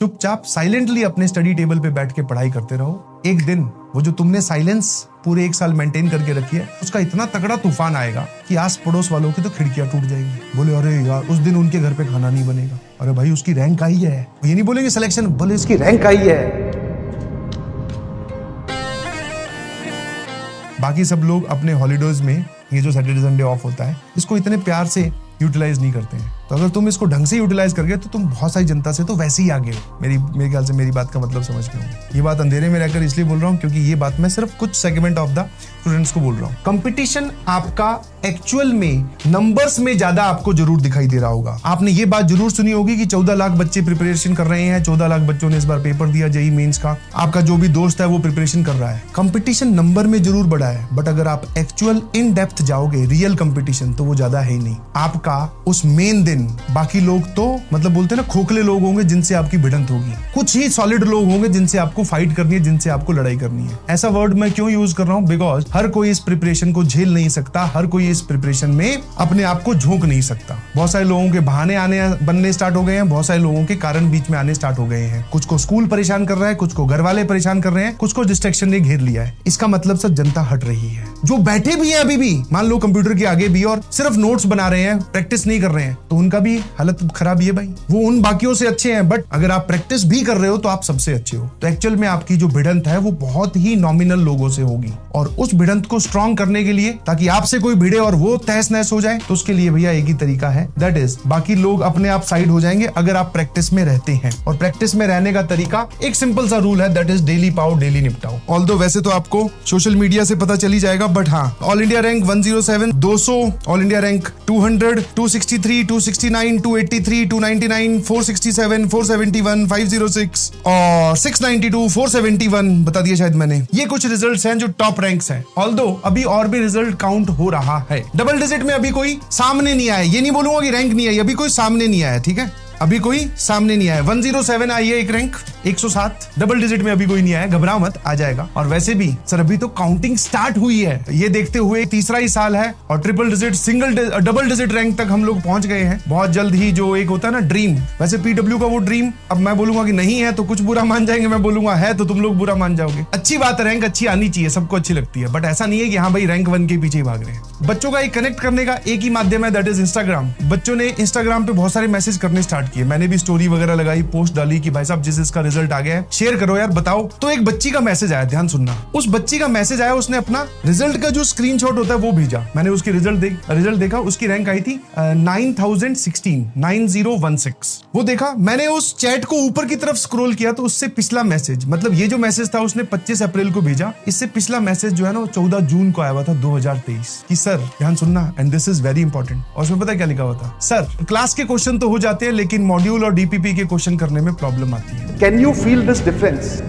चुपचाप साइलेंटली अपने study table पे बैठ के पढ़ाई करते रहो। एक दिन वो जो तुमने साइलेंस पूरे 1 साल मेंटेन करके रखी है, उसका इतना तगड़ा तूफान आएगा कि आस पड़ोस वालों की तो खिड़कियां टूट जाएंगी। बोले अरे यार उस दिन उनके घर पे खाना नहीं बनेगा, अरे भाई उसकी रैंक आई है। ये नहीं बोलेंगे सिलेक्शन, बोले उसकी रैंक आई है। बाकी सब लोग अपने हॉलीडेज में, ये जो सैटरडे संडे ऑफ होता है, इसको इतने प्यार से यूटिलाइज नहीं करते हैं। तो अगर तुम इसको ढंग से यूटिलाइज कर गए तो तुम बहुत सारी जनता से तो वैसे ही आगे हो। मेरे ख्याल से मेरी बात का मतलब समझ गए होंगे। ये बात अंधेरे में रहकर इसलिए बोल रहा हूँ क्योंकि ये बात मैं सिर्फ कुछ सेगमेंट ऑफ द स्टूडेंट्स को बोल रहा हूँ। कंपटीशन आपका एक्चुअल में नंबर्स में ज्यादा आपको जरूर दिखाई दे रहा होगा। आपने ये बात जरूर सुनी होगी कि 14 लाख बच्चे प्रिपरेशन कर रहे हैं, 14 लाख बच्चों ने इस बार पेपर दिया जेईई मेंस का। आपका जो भी दोस्त है वो प्रिपरेशन कर रहा है। कंपटीशन नंबर में जरूर बढ़ा है, बट अगर आप एक्चुअल इन डेप्थ जाओगे, रियल कंपटीशन, तो वो ज्यादा है ही नहीं। आपका उस मेन दिन बाकी लोग तो मतलब बोलते हैं ना, खोखले लोग होंगे जिनसे आपकी भिड़ंत होगी, कुछ ही सॉलिड लोग होंगे जिनसे आपको फाइट करनी है, जिनसे आपको लड़ाई करनी है। ऐसा वर्ड मैं क्यों यूज कर रहा हूं? बिकॉज हर कोई इस प्रिपरेशन को झेल नहीं सकता, हर कोई इस प्रिपरेशन में अपने आप को झोंक नहीं सकता। बहुत सारे लोगों के बहाने बनने स्टार्ट हो गए हैं, बहुत सारे लोगों के कारण बीच में आने स्टार्ट हो गए हैं। कुछ को स्कूल परेशान कर रहा है, कुछ को घर वाले परेशान कर रहे हैं, कुछ को डिस्ट्रैक्शन ने घेर लिया है। इसका मतलब सब जनता हट रही है। जो बैठे भी हैं अभी भी, मान लो कंप्यूटर के आगे भी, और सिर्फ नोट्स बना रहे हैं, प्रैक्टिस नहीं कर रहे हैं, तो उनका भी हालत खराब ही है भाई। वो उन बाकियों से अच्छे हैं, बट अगर आप प्रैक्टिस भी कर रहे हो तो आप सबसे अच्छे हो। तो एक्चुअल में आपकी जो भिड़ंत है वो बहुत ही नॉमिनल लोगों से होगी, और उस भिड़ंत को स्ट्रॉन्ग करने के लिए, ताकि आपसे कोई भिड़े और वो तहस नहस हो जाए, तो उसके लिए भैया एक ही तरीका है, दैट इज बाकी लोग अपने आप साइड हो जाएंगे अगर आप प्रैक्टिस में रहते हैं। और प्रैक्टिस में रहने का तरीका एक सिंपल सा रूल है, दैट इज डेली पाओ डेली निपटाओ। ऑल्दो वैसे तो आपको सोशल मीडिया से पता चली जाएगा, बट हाँ, all India rank 107, 200, all India rank 200, 263, 269, 283, 299, 467, 471, 506 और 692, 471 बता दिया शायद मैंने। ये कुछ रिजल्ट्स हैं जो टॉप रैंक्स हैं। ऑल्दो अभी और भी रिजल्ट काउंट हो रहा है। डबल डिजिट में अभी कोई सामने नहीं आया, ये नहीं बोलूंगा कि रैंक नहीं आई, अभी कोई सामने नहीं आया, ठीक है, अभी कोई सामने नहीं आया। 107 आई है एक रैंक, 107 डबल डिजिट में अभी कोई नहीं आया, घबराओ मत, आ जाएगा। और वैसे भी सर अभी तो काउंटिंग स्टार्ट हुई है, ये देखते हुए तीसरा ही साल है और triple digit, double digit rank तक हम लोग पहुंच गए हैं। बहुत जल्द ही जो एक होता है ना ड्रीम, वैसे पीडब्ल्यू का वो ड्रीम, अब मैं बोलूंगा कि नहीं है तो कुछ बुरा मान जाएंगे, मैं बोलूंगा है तो तुम लोग बुरा मान जाओगे। अच्छी बात है, रैंक अच्छी आनी चाहिए, सबको अच्छी लगती है, बट ऐसा नहीं है कि हाँ भाई रैंक 1 के पीछे ही भाग रहे हैं। बच्चों का एक कनेक्ट करने का एक ही माध्यम है, दैट इज इंस्टाग्राम। बच्चों ने इंस्टाग्राम पे बहुत सारे मैसेज करने स्टार्ट किए, मैंने भी स्टोरी वगैरह लगाई, पोस्ट डाली कि भाई साहब जिसका रिजल्ट आ गया है शेयर करो यार, बताओ। तो एक बच्ची का मैसेज आया, ध्यान सुनना, उस बच्ची का मैसेज आया, उसने अपना रिजल्ट का जो स्क्रीनशॉट होता है वो भेजा। मैंने उसकी रिजल्ट देखा, उसकी रैंक आई थी 9016, 9016। वो देखा, मैंने उस चैट को ऊपर की तरफ स्क्रॉल किया तो उससे पिछला मैसेज, मतलब ये जो मैसेज था उसने 25 अप्रैल को भेजा, इससे पिछला मैसेज जो है ना 14 जून को आया हुआ था 2023 कि सर ध्यान सुनना, and this is very important. और उसमें पता है क्या लिखा हुआ था? सर क्लास के क्वेश्चन तो हो जाते हैं लेकिन मॉड्यूल और डीपीपी के क्वेश्चन करने में प्रॉब्लम आती है। Can you feel this difference?